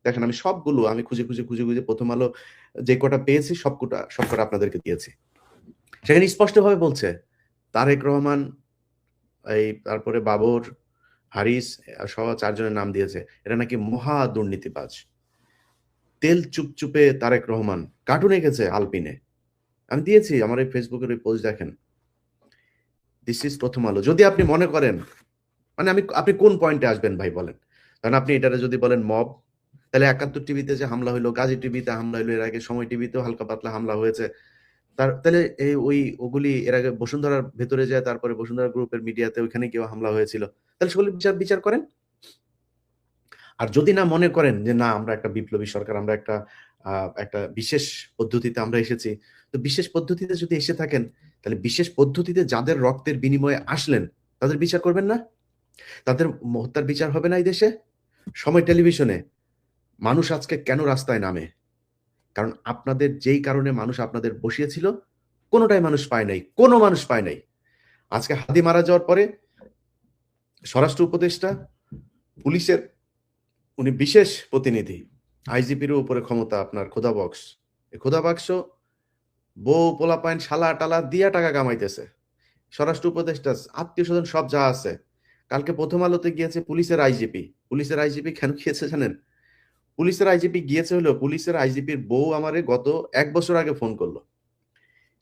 দেখেন আমি সবগুলো আমি খুঁজে খুঁজে খুঁজে খুঁজে প্রথম আলো যে কটা পেয়েছি সবকটা আপনাদেরকে দিয়েছি। সেখানে স্পষ্টভাবে বলছে তারেক রহমান, এই তারপরে বাবর, হারিস সহ 4 জনের নাম দিয়েছে। এরা নাকি মহা দুর্নীতিবাজ। তেল চুপচুপে তারেক রহমান কার্টুন এঁকেছে আলপিনে। আমি দিয়েছি আমার এই ফেসবুকের ওই পোস্ট দেখেন। দিস ইজ প্রথম আলো। যদি আপনি মনে করেন মানে আপনি কোন পয়েন্টে আসবেন ভাই বলেন? কারণ আপনি এটারে যদি বলেন মব, তাহলে ৭১ টিভিতে যে হামলা হইলো, গাজী টিভিতে হামলা হইলো, এর আগে সময় টিভিতেও হালকা পাতলা হামলা হয়েছে। তাহলে এই ওগুলি এর আগে বসুন্ধরার ভেতরে যায়, তারপরে বসুন্ধরা গ্রুপের মিডিয়াতে ওইখানে কেউ হামলা হয়েছিল। তাহলে সেগুলো বিচার করেন। আর যদি না মনে করেন যে না আমরা একটা বিপ্লবী সরকার, আমরা একটা বিশেষ পদ্ধতিতে আমরা এসেছি, তো বিশেষ পদ্ধতিতে যদি এসে থাকেন তাহলে বিশেষ পদ্ধতিতে যাদের রক্তের বিনিময়ে আসলেন তাদের বিচার করবেন না? তাদের হত্যার বিচার হবে না এই দেশে? সময় টেলিভিশনে মানুষ আজকে কেন রাস্তায় নামে? কারণ আপনাদের যেই কারণে মানুষ আপনাদের বসিয়েছিল কোনোটাই মানুষ পায় নাই, কোনো মানুষ পায় নাই। আজকে হাদি মারা যাওয়ার পরে স্বরাষ্ট্র উপদেষ্টা, পুলিশের উনি বিশেষ প্রতিনিধি, আইজিপির উপরে ক্ষমতা আপনার খোদা বক্স। এই খোদা বাক্স বউ পোলাপাইন শালা টালা দিয়া টাকা কামাইতেছে। স্বরাষ্ট্র উপদেষ্টা, আত্মীয় স্বজন সব যা আছে। কালকে প্রথম আলোতে গিয়েছে পুলিশের আইজিপি। পুলিশের আইজিপি কেন গিয়েছে জানেন? পুলিশের আইজিপি গিয়েছে হলো পুলিশের আইজিপির বউ আমারে গত 1 বছর আগে ফোন করলো।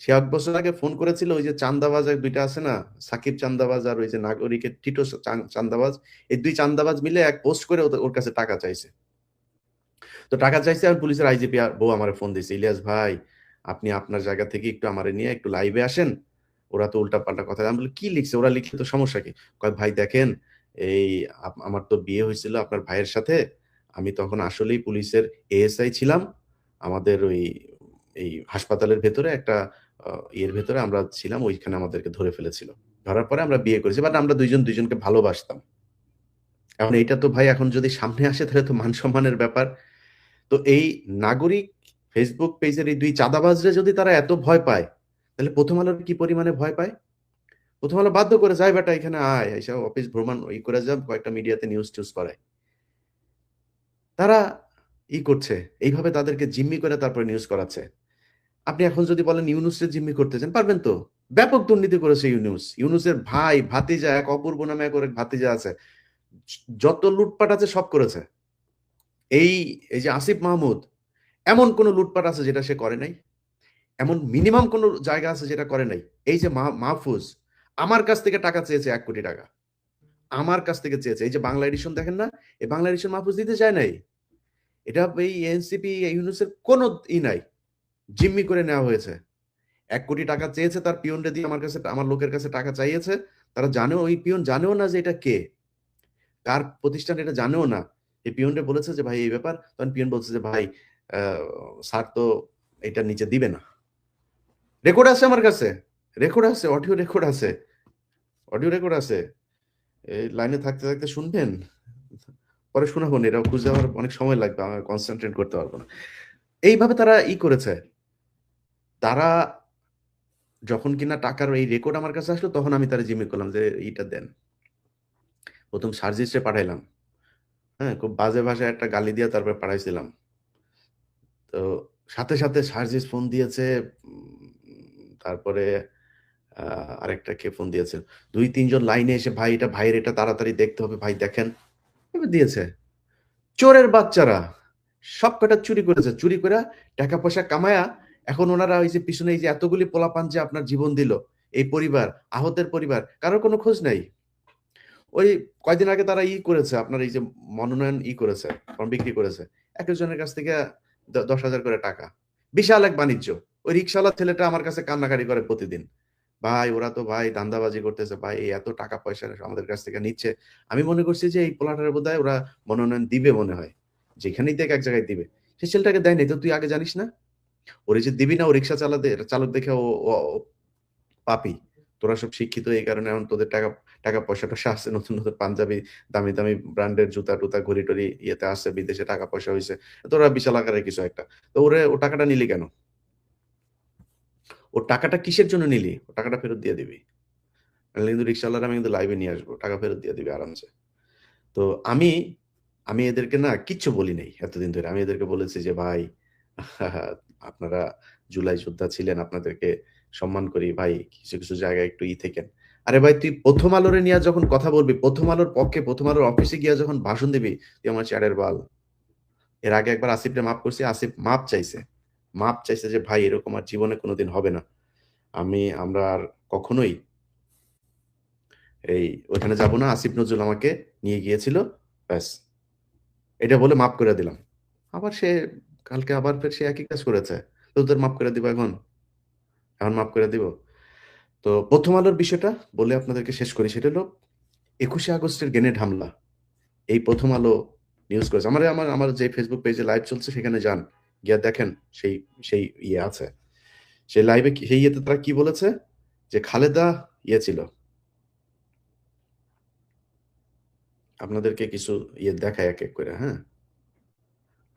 সে 1 বছর আগে ফোন করেছিল ওই যে চান্দাবাজ দুইটা আছে না, সাকিব চান্দাবাজ আর ওই যে নাগরিকের টিটো চান্দাবাজ, এই দুই চান্দাবাজ মিলে এক পোস্ট করে ওর কাছে টাকা চাইছে। তো টাকা চাইছে আর পুলিশের আইজিপি বউ আমারে ফোন দিয়েছে, ইলিয়াস ভাই আপনি আপনার জায়গা থেকে একটু আমারে নিয়ে একটু লাইভে আসেন, ওরা তো উল্টা পাল্টা কথা। আমি বলি কি লিখছে, ওরা লিখলে তো সমস্যা কি? কয় ভাই দেখেন এই আমার তো বিয়ে হয়েছিল আপনার ভাইয়ের সাথে, আমি তখন আসলেই পুলিশের এএসআই ছিলাম, আমাদের ওই এই হাসপাতালের ভেতরে একটা ইয়ের ভেতরে আমরা ছিলাম, ওইখানে আমাদেরকে ধরে ফেলেছিল, ধরার পরে আমরা বিয়ে করেছি, বাট আমরা দুইজন দুইজনকে ভালোবাসতাম। এখন এইটা তো ভাই এখন যদি সামনে আসে তাহলে তো মান সম্মানের ব্যাপার। তো এই নাগরিক ফেসবুক পেজের এই দুই চাঁদাবাজরা যদি তারা এত ভয় পায়, তাহলে প্রথম আলোর কি পরিমাণে ভয় পায়? প্রথম আলো বাধ্য করে যায় বেটা এখানে আয়, এসব অফিস ভ্রমণ করে যা, কয়েকটা মিডিয়াতে নিউজ টিউজ করায়। তারা করছে এইভাবে তাদেরকে জিম্মি করে তারপরে নিউজ করাচ্ছে। আপনি এখন যদি বলেন ইউনুসের জিম্মি করতে চান পারবেন তো? ব্যাপক দুর্নীতি করেছে ইউনুসের ভাই ভাতিজা, এক অপূর্ব নামে এক ভাতিজা আছে, যত লুটপাট আছে সব করেছে। এই এই যে আসিফ মাহমুদ, এমন কোন লুটপাট আছে যেটা সে করে নাই? এমন মিনিমাম কোন জায়গা আছে যেটা করে নাই? এই যে মাহফুজ আমার কাছ থেকে টাকা চেয়েছে 1 কোটি টাকা, আমার কাছ থেকে চেয়েছে। এই যে বাংলা এডিশন দেখেন না, এই বাংলা এডিশন মাহফুজ দিতে চায় নাই। এটা এই এনসিপি ইউনুসের কোনো নাই, জিম্মি করে নেওয়া হয়েছে। 1 কোটি টাকা চেয়েছে, তার পিয়নটা দিয়ে আমার কাছে, আমার লোকের কাছে টাকা চাইয়েছে। তারা জানেও, ওই পিয়ন জানেও না যে এটা কে, কার প্রতিষ্ঠান, এটা জানেও না। এই পিয়নটা বলেছে যে ভাই এই ব্যাপার, তখন পিয়ন বলছে যে ভাই স্যার তো এটা নিচে দিবে না। রেকর্ড আছে আমার কাছে, রেকর্ড আছে, অডিও রেকর্ড আছে, অডিও রেকর্ড আছে। এই লাইনে থাকতে থাকতে শুনবেন, পরে শোনাবো না, এটা খুঁজে আমার অনেক সময় লাগবে, আমি কনসেন্ট্রেট করতে পারবো না। এইভাবে তারা করেছে। তারা যখন কিনা টাকার এই রেকর্ড আমার কাছে আসলো, তখন আমি তারা জিম্মি করলাম যে এইটা দেন। প্রথম সার্জিসে পাঠাইলাম, হ্যাঁ, খুব বাজে ভাষায় একটা গালি দিয়ে তারপরে পাঠাইছিলাম। তো সাথে সাথে সার্জিস ফোন দিয়েছে, তারপরে আরেকটা কে ফোন দিয়েছে, 2-3 জন লাইনে এসে ভাই এটা ভাইয়ের, এটা তাড়াতাড়ি দেখতে হবে ভাই দেখেন, এবার দিয়েছে। চোরের বাচ্চারা সব কটা চুরি করেছে, চুরি করে টাকা পয়সা কামায়া এখন ওনারা ওই যে পিছনে এই যে এতগুলি পোলাপান যে আপনার জীবন দিল, এই পরিবার, আহতের পরিবার, কারোর কোনো খোঁজ নাই। ওই কয়দিন আগে তারা করেছে আপনার এই যে মনোনয়ন করেছে, ফর্ম বিক্রি করেছে, এক একজনের কাছ থেকে 10,000 করে টাকা, বিশাল এক বাণিজ্য। ওই রিক্সাওয়ালা ছেলেটা আমার কাছে কান্নাকাটি করে প্রতিদিন, ভাই ওরা তো ভাই ধান্দাবাজি করতেছে ভাই, এই এত টাকা পয়সা আমাদের কাছ থেকে নিচ্ছে। আমি মনে করছি যে এই পোলাটার বোধহয় ওরা মনোনয়ন দিবে মনে হয়, যেখানেই দেখ এক জায়গায় দিবে। সে ছেলেটাকে দেয় নাই তো, তুই আগে জানিস না? ওরে যে দিবি না, ও রিক্সা চালক দেখে ও পাপি। তোরা সব শিক্ষিত, এই কারণে এখন তোদের টাকা টাকা পয়সাটা আসছে, নতুন নতুন পাঞ্জাবি, দামি দামি ব্র্যান্ডের জুতা টুতা ঘড়ি টড়ি ইয়েতে আসছে, বিদেশে টাকা পয়সা হয়েছে, তোরা বিশাল আকারের কিছু একটা। তো ও টাকাটা নিলি কেন? ও টাকাটা কিসের জন্য নিলি? ও টাকাটা ফেরত দিয়ে দিবি, নাহলে কিন্তু রিক্সাওয়ালার আমি কিন্তু লাইভে নিয়ে আসবো, টাকা ফেরত দিয়ে দিবি আরামসে। তো আমি আমি এদেরকে না কিচ্ছু বলি নাই এতদিন ধরে। আমি এদেরকে বলেছি যে, "ভাই আপনারা জুলাই যোদ্ধা ছিলেন, আপনাদেরকে সম্মান করি ভাই। কিছু, কিছু জায়গায় একটু থেকেন।" আরে ভাই তুই 'প্রথম আলোরে' নিয়া যখন কথা বলবি, 'প্রথম আলোর' পক্ষে 'প্রথম আলোর' অফিসে গিয়া যখন ভাষণ দিবি, তুই আমার চ্যাটের বাল। এর আগে একবার আসিফরে মাফ করছি। আসিফ মাপ চাইছে। মাপ চাইছে যে, "ভাই এরকম আর জীবনে কোনদিন হবে না। আমরা আর কখনোই ওইখানে যাব না। আসিফ নজরুল আমাকে নিয়ে গিয়েছিল। ব্যাস।" এটা বলে মাফ করে দিলাম। আবার সে কালকে আবার ফের সে একই কাজ করেছে। তো তোদের মাফ করে দিব এখন? এখন মাফ করে দিব? তো 'প্রথম আলোর' বিষয়টা বলে আপনাদেরকে শেষ করি। সেটা হলো ২১শে আগস্টের গ্রেনেড হামলা। এই 'প্রথম আলো' নিউজ করেছে। আমার আমার আমার যে Facebook পেজে লাইভ চলছে সেখানে যান। গিয়া দেখেন সেই সেই আছে। সেই লাইভে সেই ইয়েতে তারা কি বলেছে? যে খালেদা ছিল। আপনাদেরকে কিছু দেখাই এক, এক করে, হ্যাঁ?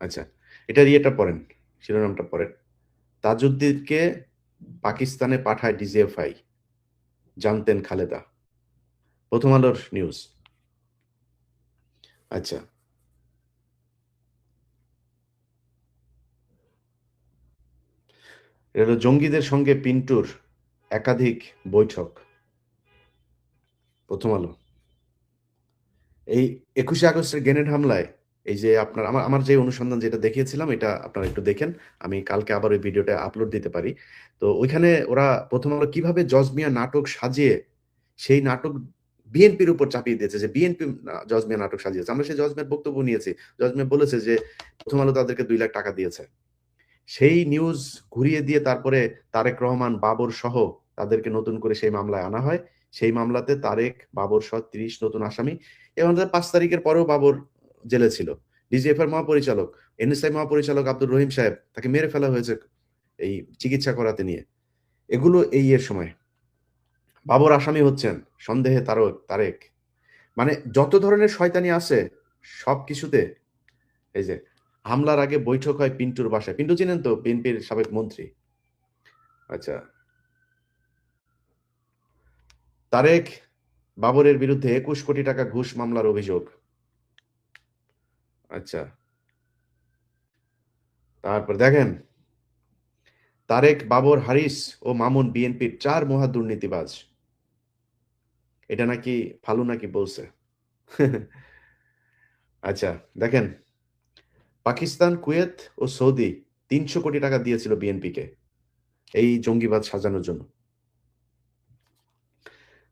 আচ্ছা। এটার পড়েন, শিরোনামটা পড়েন। তাজউদ্দিনকে পাকিস্তানে পাঠায় ডিজিএফআই। জানতেন খালেদা। 'প্রথম আলোর' নিউজ। আচ্ছা। এটা হলো জঙ্গিদের সঙ্গে পিন্টুর একাধিক বৈঠক। 'প্রথম আলো'। এই ২১শে আগস্টের গ্রেনেড হামলায় এই যে আপনার আমার আমার যে অনুসন্ধান যেটা দেখিয়েছিলাম এটা আপনারা একটু দেখেন। আমি কালকে আবার ওই ভিডিওটা আপলোড দিতে পারি। তো ওইখানে ওরা ১ম আলো কিভাবে জজ মিয়া নাটক সাজিয়ে সেই নাটক বিএনপির উপর চাপিয়ে দিয়েছে যে বিএনপি জজ মিয়া নাটক সাজিয়েছে। আমরা সেই জজ মিয়ার বক্তব্য নিয়েছি। জজ মিয়া বলেছে যে 'প্রথম আলো' তাদেরকে ৳২,০০,০০০ দিয়েছে। সেই নিউজ ঘুরিয়ে দিয়ে তারপরে তারেক রহমান, বাবর সহ তাদেরকে নতুন করে সেই মামলায় আনা হয়। সেই মামলাতে তারেক, বাবর সহ ৩০ নতুন আসামি এবং ৫ তারিখের পরেও বাবর জেলে ছিল। ডিজিএফ এর মহাপরিচালক, এনএসআই মহাপরিচালক আব্দুর রহিম সাহেব তাকে মেরে ফেলা হয়েছে এই চিকিৎসা করাতে নিয়ে। এগুলো এই সময়। বাবর আসামি হচ্ছেন সন্দেহে তারেক। মানে যত ধরনের শয়তানি আছে সবকিছুতে এই যে হামলার আগে বৈঠক হয় পিন্টুর বাসায়। পিন্টু চিনেন তো? বিএনপির সাবেক মন্ত্রী। আচ্ছা। তারেক বাবরের বিরুদ্ধে ২১ কোটি টাকা ঘুষ মামলার অভিযোগ। আচ্ছা। তারপর দেখেন, তারেক, বাবর, হারিস ও মামুন বিএনপির ৪ মহা দুর্নীতিবাজ। এটা নাকি ফালু নাকি বলছে। আচ্ছা, দেখেন পাকিস্তান, কুয়েত ও সৌদি ৩০০ কোটি টাকা দিয়েছিল বিএনপিকে এই জঙ্গিবাদ সাজানোর জন্য।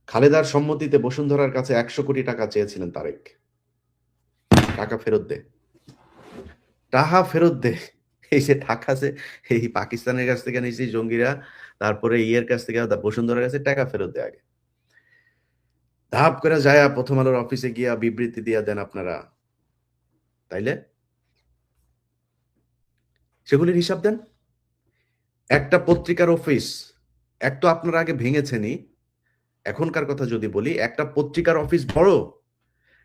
খালেদার সম্মতিতে বসুন্ধরার কাছে ১০০ কোটি টাকা চেয়েছিলেন তারেক। টাকা ফেরত দে। টাকা ফেরত দে। এই যে টাকা যে এই পাকিস্তানের কাছ থেকে নিয়েছি জঙ্গিরা, তারপরে কাছ থেকে বসুন্ধরার কাছে টাকা ফেরত দে আগে। ধাপ করে যায়া 'প্রথম আলোর' অফিসে গিয়া বিবৃতি দিয়া দেন আপনারা। তাইলে? সেগুলির হিসাব দেন। একটা পত্রিকার অফিস, এক তো আপনারা আগে ভেঙেছেনই। এখনকার কথা যদি বলি, একটা পত্রিকার অফিস বড়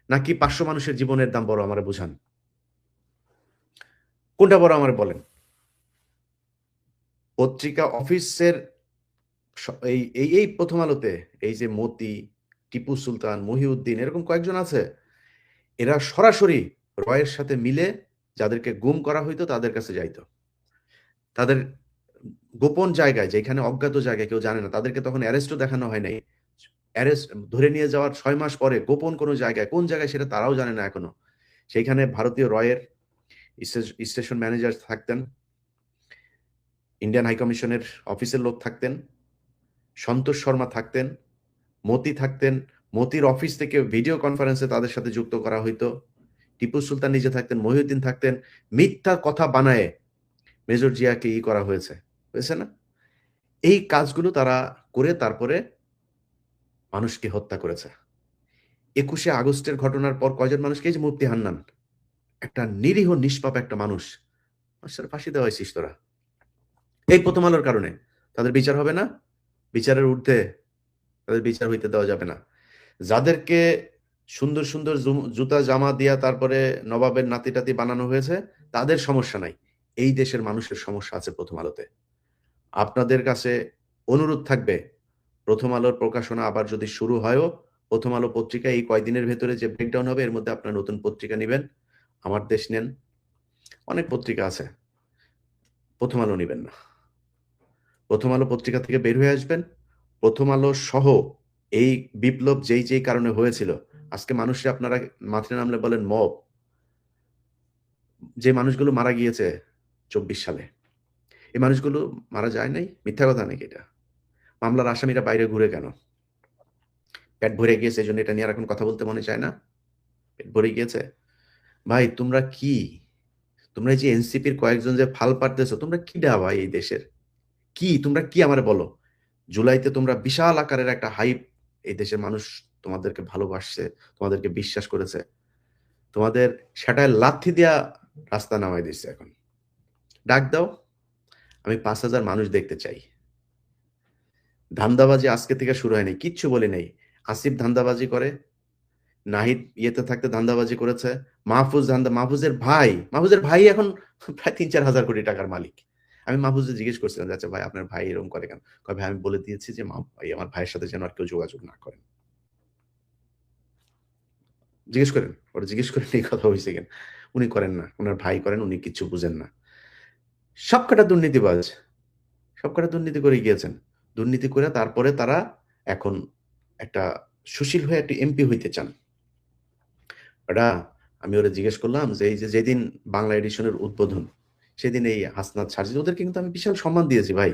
নাকি ৫০০ মানুষের জীবনের দাম বড় আমারে বুঝান। কোনটা বড় আমারে বলেন? পত্রিকা অফিসের স এই 'প্রথম আলোতে' এই যে মতি, টিপু সুলতান, মহিউদ্দিন এরকম কয়েকজন আছে। এরা সরাসরি রয়ের সাথে মিলে যাদেরকে গুম করা হইতো তাদের কাছে যাইত। তাদের গোপন জায়গায় যেখানে অজ্ঞাত জায়গায় কেউ জানে না তাদেরকে তখন অ্যারেস্টও দেখানো হয় নাই। অ্যারেস্ট ধরে নিয়ে যাওয়ার ৬ মাস পরে গোপন কোন জায়গায়, কোন জায়গায় সেটা তারাও জানে না এখনো। সেইখানে ভারতীয় রয়ের স্টেশন ম্যানেজার থাকতেন, ইন্ডিয়ান হাই কমিশনের অফিসের লোক থাকতেন, সন্তোষ শর্মা থাকতেন, মতি থাকতেন। মতির অফিস থেকে ভিডিও কনফারেন্সে তাদের সাথে যুক্ত করা হইতো। টিপু সুলতান নিজে থাকতেন, মহিউদ্দিন থাকতেন। মিথ্যা কথা বানায়ে মেজর জিয়াকে করা হয়েছে। হয়েছে না? এই কাজগুলো তারা করে তারপরে মানুষকে হত্যা করেছে। ২১শে আগস্টের ঘটনার পর কয়জন মানুষকে এই যে মুফতি হান্নান, একটা নিরীহ নিষ্পাপ একটা মানুষ। মানুষের ফাঁসি দেওয়া হয়েছিস তোরা। এই 'প্রথম আলোর' কারণে। তাদের বিচার হবে না? বিচারের ঊর্ধ্বে তাদের বিচার হইতে দেওয়া যাবে না। যাদেরকে সুন্দর, সুন্দর জুতা জামা দিয়া তারপরে নবাবের নাতি-টাতি বানানো হয়েছে, তাদের সমস্যা নাই। এই দেশের মানুষের সমস্যা আছে 'প্রথম আলোতে'। আপনাদের কাছে অনুরোধ থাকবে, 'প্রথম আলোর' প্রকাশনা আবার যদি শুরু হয়ও, 'প্রথম আলো' পত্রিকা এই কয়দিনের ভেতরে যে ব্রেকডাউন হবে এর মধ্যে আপনারা নতুন পত্রিকা নিবেন। আমার দেশ নেন, অনেক পত্রিকা আছে, প্রথম আলো নিবেন না। প্রথম আলো পত্রিকা থেকে বের হয়ে আসবেন। প্রথম আলো সহ এই বিপ্লব যেই কারণে হয়েছিল, আজকে মানুষরা আপনারা মাঠে নামলে বলেন মব, যে মানুষগুলো মারা গিয়েছে 24 সালে, এই মানুষগুলো মারা যায় নাই? মিথ্যা কথা নাকি এটা? মামলার আসামিরা বাইরে ঘুরে কেন? পেট ভরে গিয়েছে এজন্য এটা নিয়ে আর এখন কথা বলতে মনে চায় না? পেট ভরে গিয়েছে? ভাই তোমরা কি? তোমরা এই যে এনসিপির কয়েকজন যে ফাল পাড়তেছো, তোমরা কিডা ভাই এই দেশের? কি তোমরা কি আমারে বলো? জুলাইতে তোমরা বিশাল আকারের একটা হাইপ, এই দেশের মানুষ তোমাদেরকে ভালোবাসছে, তোমাদেরকে বিশ্বাস করেছে। তোমাদের সেটায় লাথি দিয়া রাস্তা নামায় দিচ্ছে এখন। ডাক দাও, আমি ৫,০০০ মানুষ দেখতে চাই। ধান্দাবাজি আজকে থেকে শুরু হয়নি, কিচ্ছু বলি নাই। আসিফ ধান্দাবাজি করে, নাহিদ ইয়েতে থাকতে ধান্দাবাজি করেছে, মাহফুজের ভাই এখন প্রায় ৩-৪ হাজার কোটি টাকার মালিক। আমি মাহফুজকে জিজ্ঞেস করছিলাম যে, আচ্ছা ভাই আপনার ভাই এরকম করে কেন? কয় ভাই আমি বলে দিয়েছি যে ভাই আমার ভাইয়ের সাথে যেন আর কেউ যোগাযোগ না করেন। জিজ্ঞেস করেন, ওরা জিজ্ঞেস করেন এই কথা হইছে কেন? উনি করেন না, উনার ভাই করেন, উনি কিচ্ছু বুঝেন না। সবকটা দুর্নীতিবাজ, সবকটা দুর্নীতি করে গিয়েছেন। দুর্নীতি করে তারপরে তারা এখন একটা সুশীল হয়ে একটা এমপি হইতে চান। ওরা, আমি ওরা জিজ্ঞেস করলাম যে এই যে যেদিন বাংলা এডিশনের উদ্বোধন, সেদিন এই হাসনাত সার্জিদ ওদেরকে কিন্তু আমি বিশাল সম্মান দিয়েছি ভাই।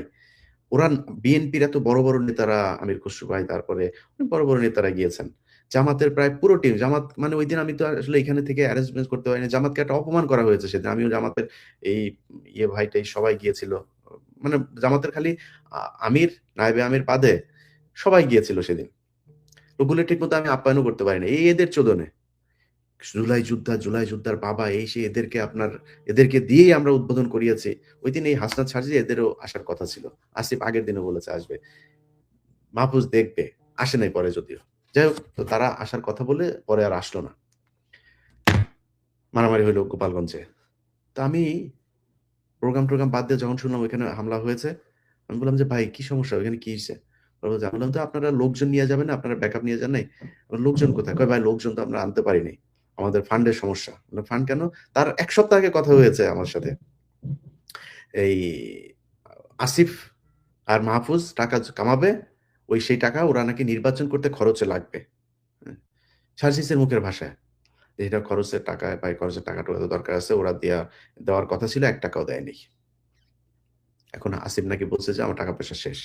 ওরা বিএনপির এত বড় বড় নেতারা, আমির খসরু ভাই, তারপরে অনেক বড় বড় নেতারা গিয়েছেন। জামাতের প্রায় পুরো টিম, জামাত মানে ওই দিন আমি তো আসলে এখানে থেকে অ্যারেঞ্জমেন্ট করতে পারিনি। জামাতকে একটা অপমান করা হয়েছে সেদিন। আমিও জামাতের এই ভাইটাই সবাই গিয়েছিল। মানে জামাতের খালি আমির, নায়েবে আমির বাদে সবাই গিয়েছিল সেদিন। ওগুলো ঠিক মতো আমি আপ্যায়নও করতে পারিনি। এদের চোদনে জুলাই যোদ্ধার বাবা এই সে, এদেরকে দিয়েই আমরা উদ্বোধন করিয়েছি। ওইদিন এই হাসনাত সার্জিদ এদেরও আসার কথা ছিল। আসিফ আগের দিনও বলেছে আসবে। মাহফুজ দেখবে, আসে নাই পরে যদিও। যাই হোক, তো তারা আসার কথা বলে পরে আর আসলো না। মারামারি হইলো গোপালগঞ্জে। তো আমি প্রোগ্রাম বাদ দিয়ে যখন শুনলাম ওইখানে হামলা হয়েছে, আমি বললাম যে ভাই কি সমস্যা, ওইখানে কি হয়েছে? আমি বললাম তো আপনারা লোকজন নিয়ে যাবেন না, আপনারা ব্যাকআপ নিয়ে যান নাই? লোকজন কোথায়? কয় ভাই লোকজন তো আমরা আনতে পারিনি, আমাদের ফান্ডের সমস্যা। ফান্ড কেন? তার ১ সপ্তাহ আগে কথা হয়েছে আমার সাথে। এই আসিফ আর মাহফুজ টাকা কামাবে, সেই টাকা ওরা নাকি নির্বাচন করতে খরচে লাগবে। হ্যাঁ? সার্জিসের মুখের ভাষায় যে এটা খরচের টাকা, ভাই খরচের টাকাটা তো দরকার আছে, ওরা দেওয়ার কথা ছিল, ১ টাকাও দেয়নি। এখন আসিফ নাকি বলছে যে আমার টাকা পয়সা শেষ।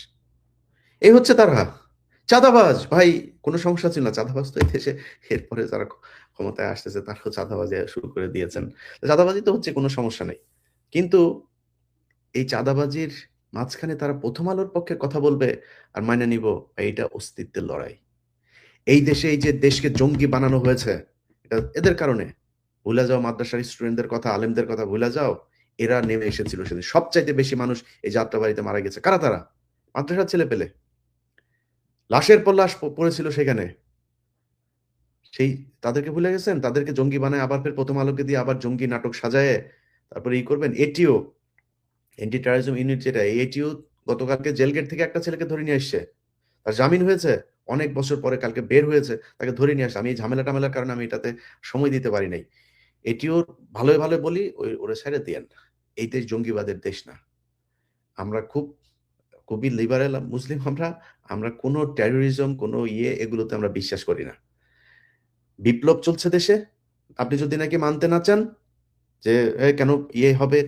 এই হচ্ছে তারা চাঁদাবাজ ভাই। কোনো সমস্যা ছিল না, চাঁদাবাজ তো এই দেশে এরপরে যারা ক্ষমতায় আসতেছে তারাও চাঁদাবাজি শুরু করে দিয়েছেন। চাঁদাবাজি তো হচ্ছে, কোনো সমস্যা নেই। কিন্তু এই চাঁদাবাজির মাঝখানে তারা প্রথম আলোর পক্ষে কথা বলবে আর মাইনে নিব, এইটা অস্তিত্বের লড়াই। এই দেশে এই যে দেশকে জঙ্গি বানানো হয়েছে, এটা এদের কারণে। ভুলে যাও মাদ্রাসার স্টুডেন্টদের কথা, আলেমদের কথা ভুলে যাও। এরা নেমে এসেছিল সেদিন। সবচাইতে বেশি মানুষ এই যাত্রাবাড়িতে মারা গেছে কারা? তারা মাদ্রাসার ছেলে পেলে, লাশের পর লাশ পড়েছিল সেখানে। সেই তাদেরকে ভুলে গেছেন? তাদেরকে জঙ্গি বানায় আবার ফের প্রথম আলোকে দিয়ে আবার জঙ্গি নাটক সাজায়ে তারপরে করবেন। এটিও, এন্টি টেররিজম ইউনিট যেটা, এটিও গতকালকে জেল গেট থেকে একটা ছেলেকে ধরে নিয়ে আসছে। তার জামিন হয়েছে। অনেক বছর পরে কালকে বের হয়েছে। তাকে ধরে নিয়ে আসছে। আমি এই ঝামেলা-টামেলার কারণে আমি এটাতে সময় দিতে পারি নাই। এটিও ভালোই বলি ওরে ছেড়ে দিয়েন। এই দেশ জঙ্গিবাদের দেশ না। আমরা খুবই লিবারেল মুসলিম আমরা। আমরা কোনো টেররিজম, কোনো এগুলোতে আমরা বিশ্বাস করি না। বিপ্লব চলছে দেশে। আপনি যদি নাকি মানতে না চান যে কেন হবে,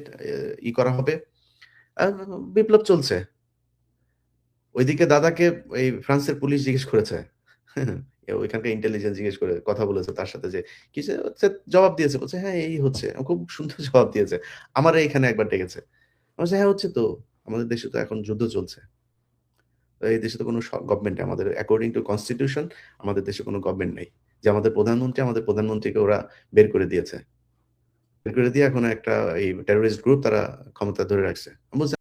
এ করা হবে। আ বিপ্লব চলছে। ওইদিকে দাদাকে এই ফ্রান্সের পুলিশ জিজ্ঞেস করেছে। ওইখানকার ইন্টেলিজেন্স জিজ্ঞেস করে কথা বলেছে তার সাথে যে কিসে হচ্ছে, জবাব দিয়েছে। বলছে, "হ্যাঁ, এই হচ্ছে।" খুব সুন্দর জবাব দিয়েছে। আমারে এখানে একবার ডেকেছে। আমি বলছি, "হ্যাঁ, হচ্ছে তো। আমাদের দেশে তো এখন যুদ্ধ চলছে। এই দেশে তো কোনো গভর্নমেন্ট নেই। আমাদের অ্যাকর্ডিং টু কনস্টিটিউশন আমাদের দেশে কোনো গভর্নমেন্ট নেই। যে আমাদের প্রধানমন্ত্রীকে ওরা বের করে দিয়েছে। বের করে দিয়ে এখন একটা এই টেররিস্ট গ্রুপ তারা ক্ষমতা ধরে রাখছে।" আমি বলছি